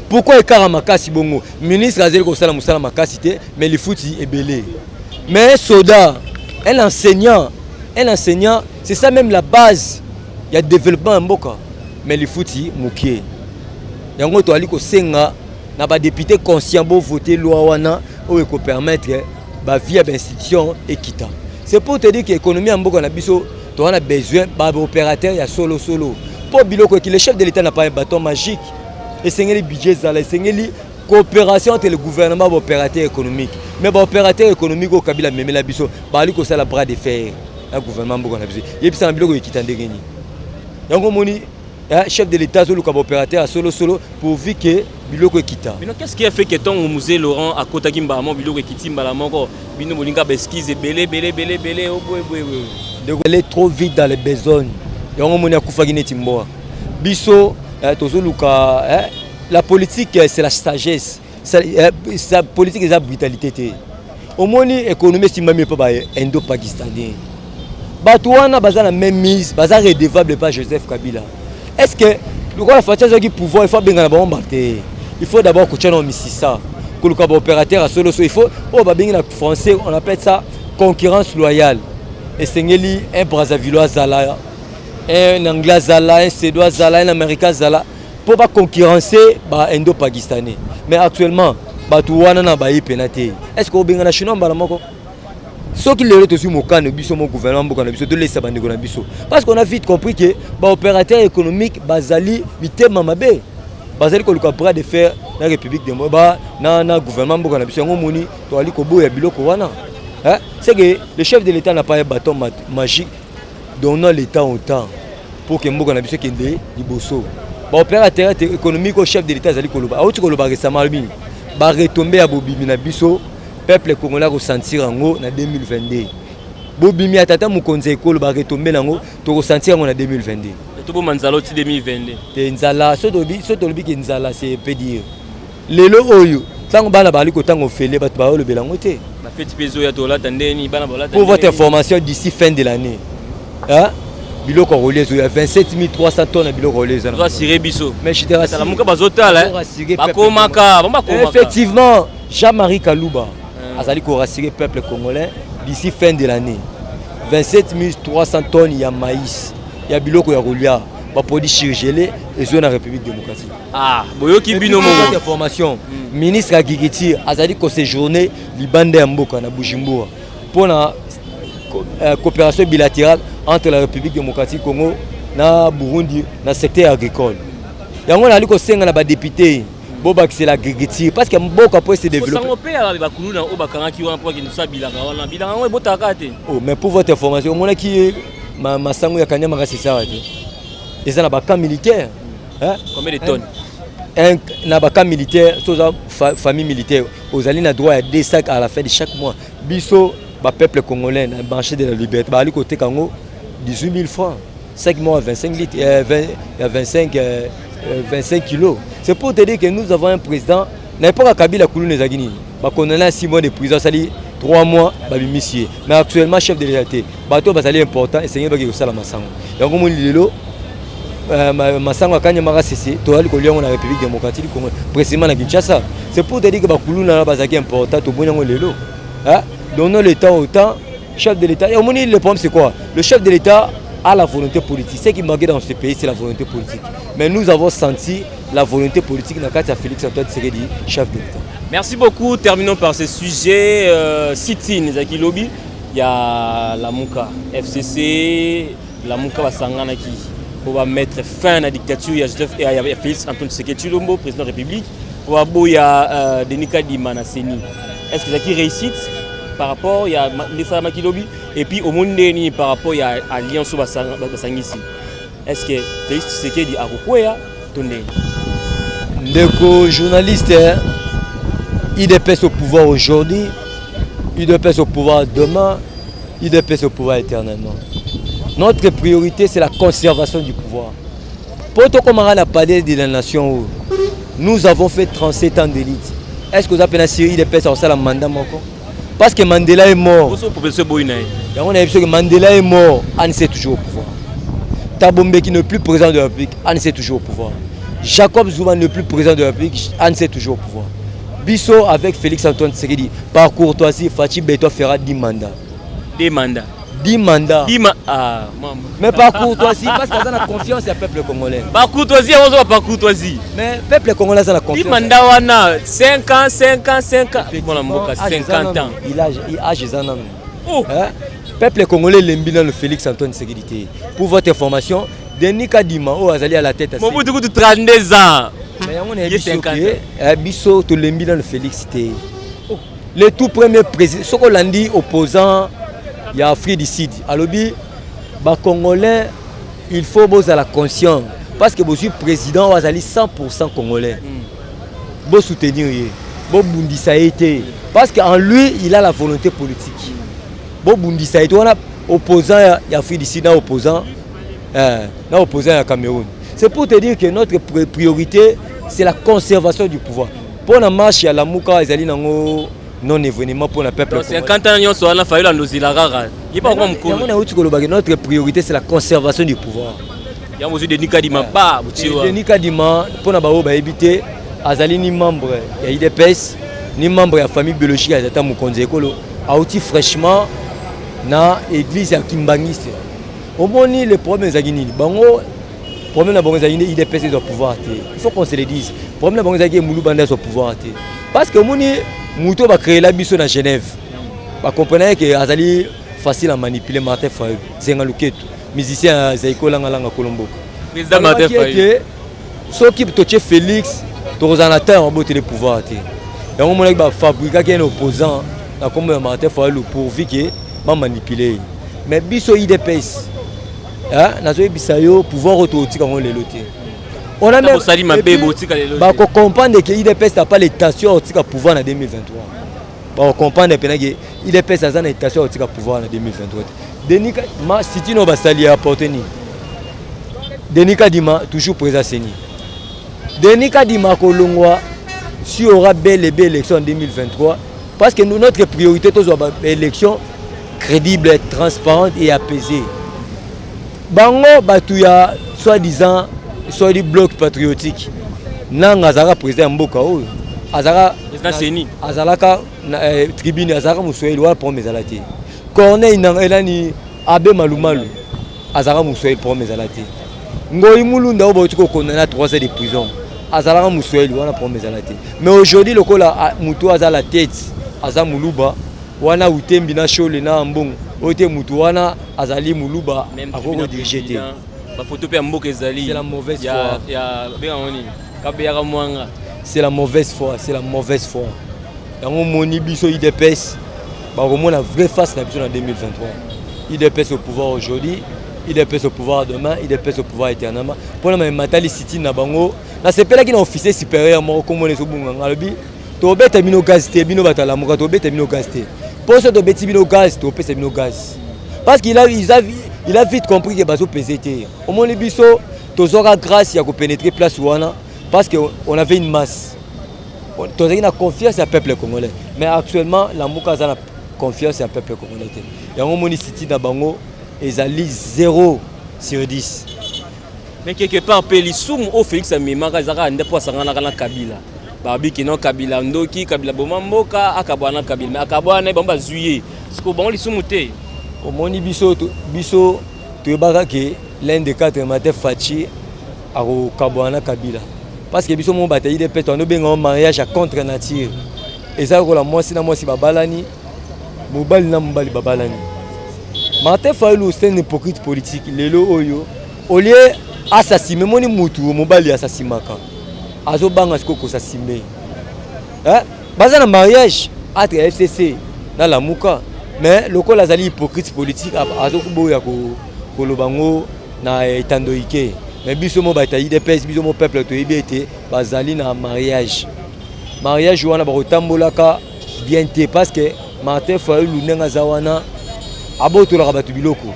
Pourquoi Ekara Makasi Bongo? Ministre Azali Kosala Moussala Makasi, mais le foot est belé. Mais un soldat, un enseignant, c'est ça même la base. Il y a développement en Boka. Mais le foot est mouké. Il y a un autre qui a député conscient pour voter loi wana ou pour permettre bah via institution équitable. C'est pour te dire que l'économie en Mboka na biso, on a besoin d'opérateurs, il y a solo. Pour biloko que le chef de l'État n'a pas un bâton magique. Et c'est les budgets, c'est les coopération entre le gouvernement et l'opérateur économique. Mais l'opérateur économique au Kabila même la biso, bah lui ça la bras de fer, le gouvernement Mboka na biso. Et puis c'est un biloko qui t'en dégagné. Donc on chef de l'État sur le opérateur solo pour dire que biloko équitable. Mais qu'est-ce qui a fait que ton musée Laurent à Kota Kimba biloko équitable la moko bino molinga besquise belé oh boy. Donc elle est trop vite dans les besognes. Donc on a kufa gine timboa. Biso tozoluka la politique c'est la sagesse. Sa politique c'est la brutalité. Au moins l'économie si même pas indo-pakistanais. Batouana baza la même mise, baza redevable par Joseph Kabila. Est-ce que le facteur qui pouvoir il faut bien il faut d'abord que tu aies un misisa que le opérateur à solo il faut bien français on appelle ça concurrence loyale et c'est un Brazzavillois zala un anglais zala un suédois zala un américain zala pour pas concurrencer indo-pakistanais mais actuellement batouana na bayi penate est-ce que bien na chinois balamoko ce qui est aussi mon cas, mon gouvernement, parce qu'on a vite compris que l'opérateur économique, Bazali, il Mamabé. Bazali, qu'on a bras de faire la République de Moba, le gouvernement, c'est que le chef de l'État n'a pas un bâton magique, donnant l'État au temps pour que Mboka Nabiso Kende, Liboso. L'opérateur économique au chef de l'État, Zali Koloba, récemment, va retomber à Bobi Minabiso. Peuple congolais ressentir en 2022. Bobimi atata mukonze ekolo ba retomber nango to ressentir en 2022. To bo manzalo ti 2022. Te nzala so tobi ke nzala c'est peut dire. Lelo oyo tango bana bali ko tango fele bat ba lo belango te. Ba feti peso ya to la tandeni bana bola tandeni. Pour votre information d'ici fin de l'année. Hein? Biloko relais il y a 27 300 tonnes de biloko relais. On va assurer biso. Mais je te rassure. La muka bazotala. Ba komaka, ba komaka. Effectivement, Jean-Marie Kalouba Azali ko rassurer le peuple congolais d'ici fin de l'année. 27 300 tonnes il y a maïs, il y a biloko ya rolia, ba produit surgelé et zone en République démocratique. Ah, boyoki bino mo information. Ministre Agigiti Azali ko séjourner libande ya mboka na Bujumbura pour la coopération bilatérale entre la République démocratique Congo na Burundi na secteur agricole. Yango na liko senga na ba député Boba c'est l'agriculture parce que beaucoup après se développer. Oh mais pour votre information, mon qui ma sango ya kanyama kasi ça ouais. Et ça na ba camp militaire. Hein? Combien de tonnes? Un na ba camp militaire, soit famille militaire, aux alliés na droit à 2 sacs à la fin de chaque mois. Biso ba peuple congolais na marché de la liberté, ba ali côté Congo 18 000 francs. 5 mois 25 litres 25 kilos. C'est pour te dire que nous avons un président, n'importe quel Kabila Koulou Nezagini, on a 6 mois de prison, ça dit 3 mois, mais actuellement chef de l'État. Bateau est important et c'est un peu de ça la Massango. Donc on dit lelo, Massango a gagné Mara CC, toi le Colion la République démocratique, précisément à Kinshasa. C'est pour te dire que Bakoulou n'a pas important, tout le monde lelo. Donnons le temps au temps, chef de l'État. Et au moment le problème c'est quoi? Le chef de l'État à la volonté politique. Ce qui manquait dans ce pays, c'est la volonté politique. Mais nous avons senti la volonté politique dans le cas de Félix Antoine Tshisekedi, chef de l'État. Merci beaucoup. Terminons par ce sujet. City, Nizaki Lobby, il y a la Mouka FCC, la Mouka Basangana qui va mettre fin à la dictature. Il y a Félix Antoine Tshisekedi Tshilombo, président de la République. Il y a Denika Dimanaseni. Est-ce que ça réussit par rapport à l'État Makilobi et puis au monde par rapport à l'Alliance Basangisi? Est-ce que Félix Tshisekedi a Kokoya Tondé? Les journalistes, il dépasse au pouvoir aujourd'hui, il dépasse au pouvoir demain, il dépasse au pouvoir éternellement. Notre priorité, c'est la conservation du pouvoir. Pour tout comme on a parlé de la nation, nous avons fait 37 ans d'élite. Est-ce que vous avez pensé qu'il dépasse au salaire mandat? Parce que Mandela est mort. On a vu que Mandela est mort, on sait toujours au pouvoir. Tabombe qui n'est plus président de la République, on sait toujours au pouvoir. Jacob Zuma n'est plus président de la République, on sait toujours au pouvoir. Bisso avec Félix Antoine Tshisekedi, par courtoisie, Fachi Beto fera 10 mandats. 10 mandats. 10 mandats. Mais par courtoisie, parce qu'ils ont la confiance du peuple congolais. Par courtoisie, on va par courtoisie. Mais le peuple congolais a la confiance. 10 mandats, 5 ans, 5 ans, 5 ans. 50 ans. Il a âge an. Le peuple congolais l'aime le Félix Antoine Tshisekedi. Pour votre information, Denis Kadima, Azali à la tête. Mon bout de 32 ans. Mais on est 50 ans. Bisso, tu l'aimes le Félix. Le tout premier président, ce qu'on l'a dit, opposant, il y a Afrique du Sud. Alors, les Congolais, il faut avoir la conscience. Parce que je suis président, vous allez 100% Congolais. Vous soutenir, vous bundisa été. Parce qu'en lui, il a la volonté politique. Vous bundisa été. On a opposant, il y a Afrique du Sud, opposant au Cameroun. C'est pour te dire que notre priorité, c'est la conservation du pouvoir. Pour la marche, il y a la Mouka, ils allaient dans non événement pour le peuple. 50 ans, on a fallu nous il pas comme notre priorité, c'est la conservation du pouvoir. Il y a aussi Denis Kadima. Denis Kadima, pour nous éviter, Azali ni membre, il y a IDPS, ni membre de la famille biologique, il y a Mukonze Ekolo, a aussi fraîchement dans l'église à Kimbangiste. Au moins, les problèmes des Aguinini. Le problème de l'IDPS, c'est le pouvoir. Il faut qu'on se le dise. Le problème de l'IDPS, c'est le pouvoir. Parce que Mouto va créer la mission à Genève. Vous comprenez que c'est facile à manipuler Martin Fayou. C'est un musicien Zaiko Langa Colombo. Président Martin Fayou. Ceux qui touchent Félix, tu as un atteint en beauté de pouvoir. Et on va fabriquer un opposant comme Martin Fayou pour que manipuler. Mais biso IDPS. Le pouvoir retourner comme les lotés. On a même comprendre que l'IDPS n'a pas l'étation au pouvoir en 2023. On comprend que l'IDPS a une étation au pouvoir en 2023. Denis Kadima, si tu n'as pas sali à apporter, Denis Kadima, toujours présent. Denis Kadima, si on aura belle et belle élection en 2023, parce que notre priorité est une élection crédible, transparente et apaisée. Bango, Batouya, soi-disant, soit du bloc patriotique. Nang Azara président Mboka, Azara Azalaka tribune, Azara Moussoïl, ou pour mes alatés. Corneille Elani Abe Malumalu, Azara Moussoïl pour mes alatés. Ngoï Moulunda, on condamné à 3 ans de prison. Azara Moussoïl, ou pour mes alatés. Mais aujourd'hui, le col a Moutou Azala la tête, Azam Moulouba, ou a Outembina Cholena Mbong, Ote Moutouana, Azali Moulouba, à vous diriger. C'est la mauvaise foi. C'est la mauvaise foi. C'est la mauvaise foi. Dans mon biso IDPS, on a la vraie face en 2023. IDPS au pouvoir aujourd'hui, IDPS au pouvoir demain, IDPS au pouvoir éternellement. Pour la Matali City na bango, là c'est pas là qu'il a officier supérieur comme on est au bon ngalobi. To beta bino gaz te bino batala mo to beta bino gaz te. Pour ce to beti bino gaz, to pesa bino gaz. Parce qu'il a vite compris que bazo PZT. Au moins les biso, tous aura grâce à pénétrer place ouana parce qu'on avait une masse. Tous a confiance au peuple congolais. Mais actuellement, la Mouka a confiance au peuple congolais. Et on moni city na bango, ils allient 0 sur 10. Mais quelque part, Pélissoum au Félix Amimaka, ils ont des poids à Kabila. Babi qui non Kabila Ndoki, Kabila Bomamboka, Akabwana Kabila. Mais Akabwana, ils vont zuyer. Parce que bon, ils sont montés. Au moni biso, tu es baraké, l'un des 4 matins Fachi à Kabwana Kabila. Parce que biso mon bataille de pétons, nous avons un mariage à contre nature. Et ça, moi si babalani, mobile na mobile babalani. Martin Fayulu c'est un hypocrite politique. Lelo oyo, au lieu assassiner, moni mutu mobile assassinaka. Azo banga sko ko assassiner. Baza na mariage entre FCC na la Mouka. Mais le col azali hypocrite politique azo kuboya ko lobango na etandoike. Mais biso mo bataille de pèse biso mo peuple to ibete bazali na mariage. Mariage wana ba rotambolaka bien té parce que Martin Fayulu nenga zawana abotola batu biloko.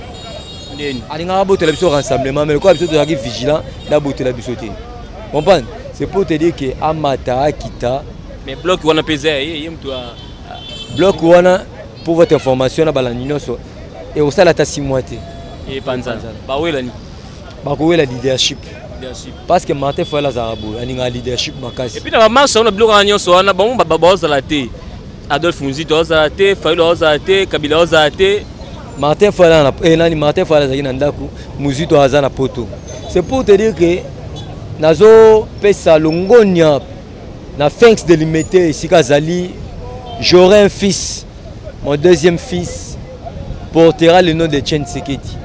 Ndeni. Alinga abotola biso rassemblement mais le quoi biso to zaki vigilant na botola biso té. Comprendre? C'est pour te dire que Amata Akita mais bloc wana pesa yemto bloc wana pour votre information na balaninoso et au sala ta 6 mois té. Et panza. Ba welani. Ba ko wela leadership. Parce que Martin Fayulu azarabo, aninga leadership makasi. Et puis na marche on a bloc anyoso wana ba ba ozala té. Adolphe Muzito ozala té, Fayulu ozala té, Kabila ozala té. Martin Fala Martin Fala zaki na ndako muzito aza na poto. C'est pour te dire que nazo pesa longonia na thanks de limiter ici Kazali, j'aurai un fils. Mon deuxième fils portera le nom de Chen Seketi.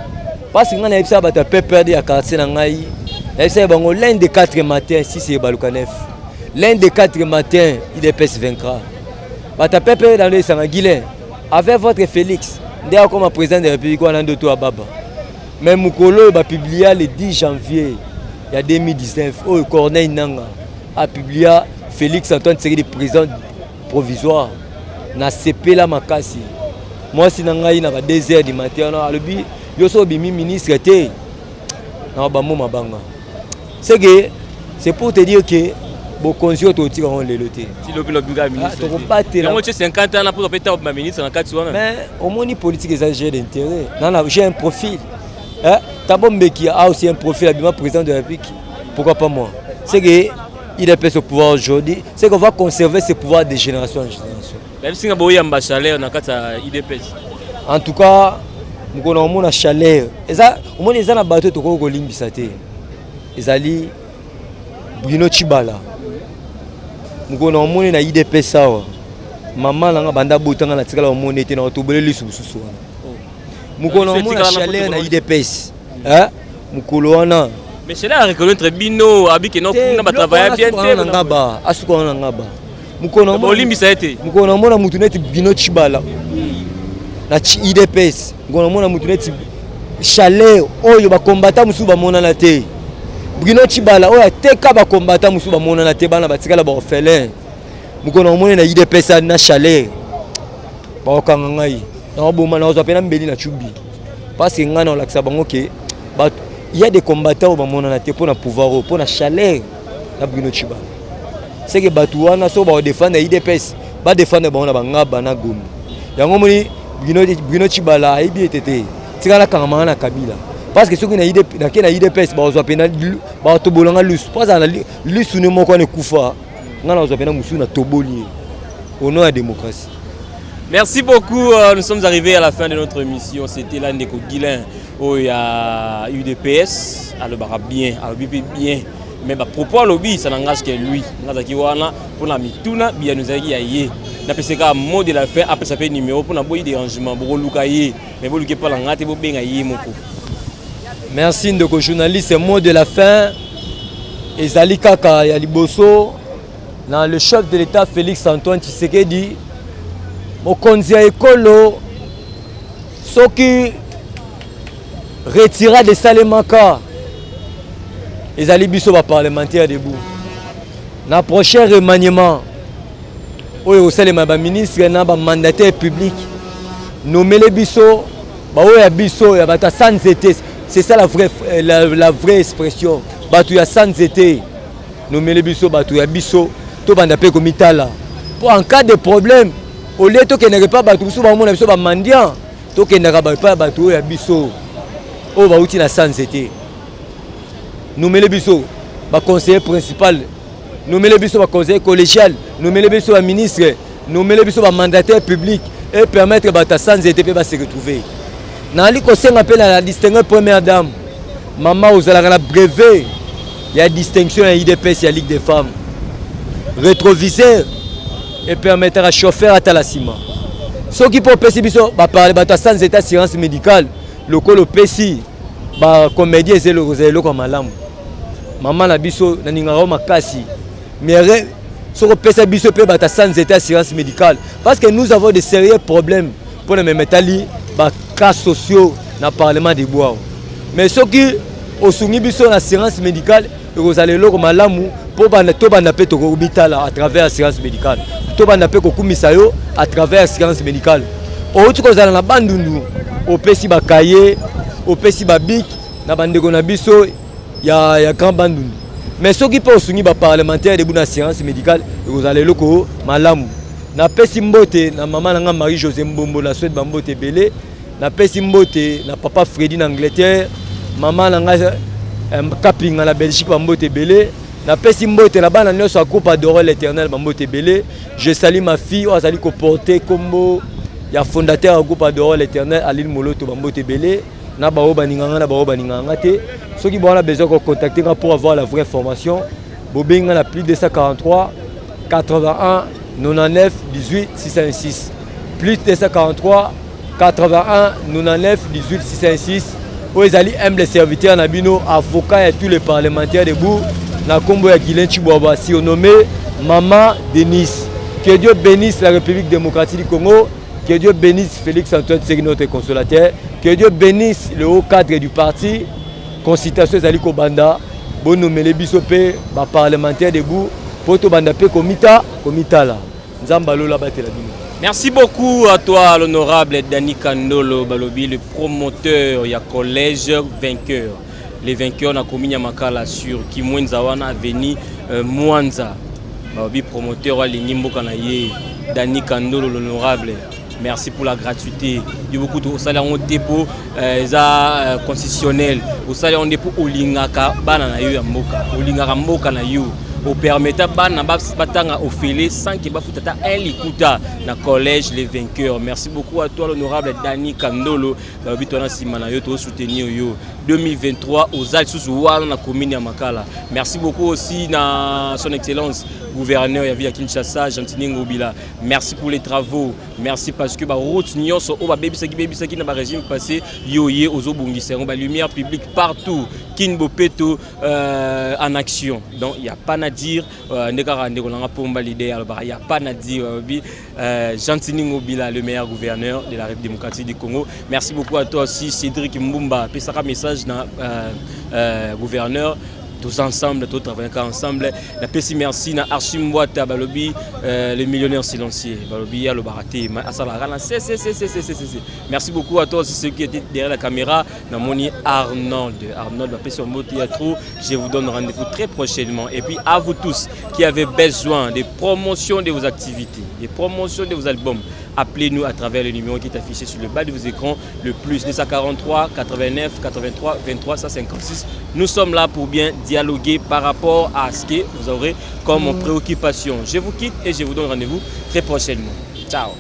Parce que ngana epsa bata pe perdre ya quartier na ngai. Epsa bango l'un des 4 matins si c'est Balukanef. L'un des 4 matins, il est vaincra. Bata pe perdre dans le Sanguilin. Avec votre Félix, d'ailleurs comme président de la République on a d'autres à Baba. Mais Mukolo va publier le 10 janvier il y a 2019 au Corneille Nanga a publié Félix Antoine Tshisekedi président provisoire na CP la makasi. Moi si nangai na ba 2h du matin na alobi yo so bimi ministre té na ba mo mabanga. C'est pour te dire que bokonzi to tika on le loté. Si le buga ministre. To pas te la. Moi 50 ans pour péter ma ministre na 4 wana. Mais au moni politique exagéré d'intérêt. Non j'ai un profil. Tabombeki a aussi un profil habilement président de la République. Pourquoi pas moi? C'est que il est ce pouvoir aujourd'hui, c'est qu'on va conserver ce pouvoir de génération en génération. Même si on a un chaleur dans le IDPS. En tout cas, nous avons une chaleur. Au moins, les gens ont battu tout le monde. Ils allaient Bruno Chibala. Nous avons un IDPS. Maman n'a pas de bouton dans la tigala au monde était dans autobus les sous-sous. Nous avons une chaleur dans IDPS. Nous avons mais c'est là à reconnaître Bino, Abik et non, on va travailler bien. Olimbi ça a été. Nous avons un Bino Chibala. Na IDPS. Nous avons un chaleur. Oh, il va combattre Moussouba Monanate. Bino Chibala, oh, teka va combattre Moussouba Monanate, bana batika la orphelin. Nous avons un IDPS na chaleur. Ba okangai. Na oboma na ozapena mbeli na chubi. Parce que ngana on laksa bango ke il y a des combattants au moment pour le pouvoir, pour la chaleur na Bruno Chibala. C'est que Batouana so ba défendre IDPS, ba défendre ba na bana gomu. Yango moni Bruno Chibala aibi etete. Tikala kangama na Kabila. Parce que ceux qui na IDPS ba ozwa pena ba tobolanga lusu. Parce que lusu ne moko ne kufa. Ngana ozwa pena musu na toboli. Au nom de la démocratie. Merci beaucoup. Nous sommes arrivés à la fin de notre émission. C'était l'Andeko Guilin. Oh, il y a UDPS. Alors, bien. Alors, bien. Mais à propos de lobby, ça n'engage que lui. Pour la mituna, bien nous a dit. N'a pas un mot de la fin. Après, ça fait numéro pour n'avoir des dérangements. Pour le mais vous ne pas l'engager pour bien aïe. Merci Ndeko journaliste. Mot de la fin. Ezali Kaka Yaliboso. Dans le chef de l'État Félix Antoine Tshisekedi. Mokonzi ekolo soki retira de Salemaka ezali biso ba parlementaire debout na prochain remaniement oyo osalema ba ministre na ba mandataire public nomele biso ba oyo ya biso ya bata sans été c'est ça la vraie expression batu ya sans été nomele biso batu ya biso to banda pe komitala pour en cas de problème au lieu de ne pas battre sous le monde, ba mandian, to ke ndaka ba battu ya biso. O ba uti na santé. Nous mêler biso ba conseiller principal, nous mêler biso ba conseiller collégial, nous mêler biso ba ministre, nous mêler biso ba mandataire public et permettre ba ta santé ba se retrouver. Na li ko senga pe la distinguer première dame. Maman ozala na brevet, il y a distinction à IDPS, il y a Ligue des femmes. Rétroviseur et permettre à chauffeur à Talassima. Ceux qui peuvent passer bah parler bah sans état assurance médicale, le col au PSI, bah comédien c'est le comme malam. Maman la biso na ningaro makasi. Mais ceux qui peuvent biso pe bah sans état assurance médicale parce que nous avons de sérieux problèmes pour les métali bah cas sociaux dans le parlement des bois. Mais ceux qui au soumis biso assurance médicale, vous allez le comme malamu pour bah to bah na pe to hôpital à travers l'assurance médicale. To banda pe kokumisa yo à travers l'assurance médicale. O tu kozala na bandundu o pesi ba kaye, o pesi ba bic na bandeko na biso ya grand bandundu. Mais ceux qui peuvent soutenir ba parlementaire de bonne assurance médicale, vous allez loko malamu. Na pesi mbote na maman nga Marie José Mbombo la souhaite bambote belé, na pesi mbote na papa Freddy en Angleterre, maman nga Kaping na Belgique bambote belé. Na pesi mbote na bana nyoso a coupe d'or l'éternel bambote belé. Je salue ma fille, on a sali ko porter combo Il y a fondateur du groupe Adoro l'Éternel, Aline Moloto Bambote Belé. Na bao baninganga na bao baninganga te. Ceux qui ont besoin de contacter pour avoir la vraie formation, Bobing a plus de 243 81 99 18 606. Plus de 243 81 99 18 606. Où ils allaient aimer les serviteurs Nabino, avocats et tous les parlementaires debout. Na combo ya Guilain Chiboaba, si on nommé Maman Denise. Que Dieu bénisse la République démocratique du Congo. Que Dieu bénisse Félix Antoine Tshisekedi, notre consolateur. Que Dieu bénisse le haut cadre du parti. Consultation Zali Kobanda. Bon nommé les bisopé, les parlementaires debout. Poto Banda Pe Komita là. Nzambalo la bate la bino. Merci beaucoup à toi, l'honorable Dani Kandolo Balobi, le promoteur, il y a collège vainqueur. Les vainqueurs na Kominya Makala sur Kimwenza wana Avenue Mwanza. Balobi promoteur wa Linimbo Kanaye, Dani Kandolo l'honorable. Merci pour la gratuité. Il y a beaucoup de salaires en dépôt concessionnel. Au salaire en dépôt Olingaka Banana Yu Mboka. Olingaka Mboka na Yu. Au permettant Banana Batanga au filet sans qu'il bafutata un likuta na collège les vainqueurs. Merci beaucoup à toi l'honorable Dani Kandolo. Bitona Simana yo to soutenir yo 2023 aux Alpes sous Ouala na commune ya Makala. Merci beaucoup aussi na son excellence gouverneur Yavi Kinshasa Gentini Ngobila. Merci pour les travaux. Merci parce que ba route nyonso o ba baby saki na ba régime passé yoyé aux obongissero ba lumière publique partout. Kinbo Peto en action. Donc il y a pas à dire ndekara ndekolanga pomba l'idée il y a pas à dire Gentini Ngobila le meilleur gouverneur de la République démocratique du Congo. Merci beaucoup à toi aussi Cédric Mbumba. Pesaka message na gouverneur. Tous ensemble, tous travaillons ensemble. La PC merci na Archimboata Balobi, le millionnaire silencieux. Balobi a le baraté. Merci beaucoup à toi aussi ceux qui étaient derrière la caméra. Namoni Arnold. Arnold va passer au mot théâtre. Je vous donne rendez-vous très prochainement. Et puis à vous tous qui avez besoin de promotion de vos activités, de promotion de vos albums, appelez-nous à travers le numéro qui est affiché sur le bas de vos écrans, le plus 243 89 83 23 156. Nous sommes là pour bien dialoguer par rapport à ce que vous aurez comme préoccupation. Je vous quitte et je vous donne rendez-vous très prochainement. Ciao.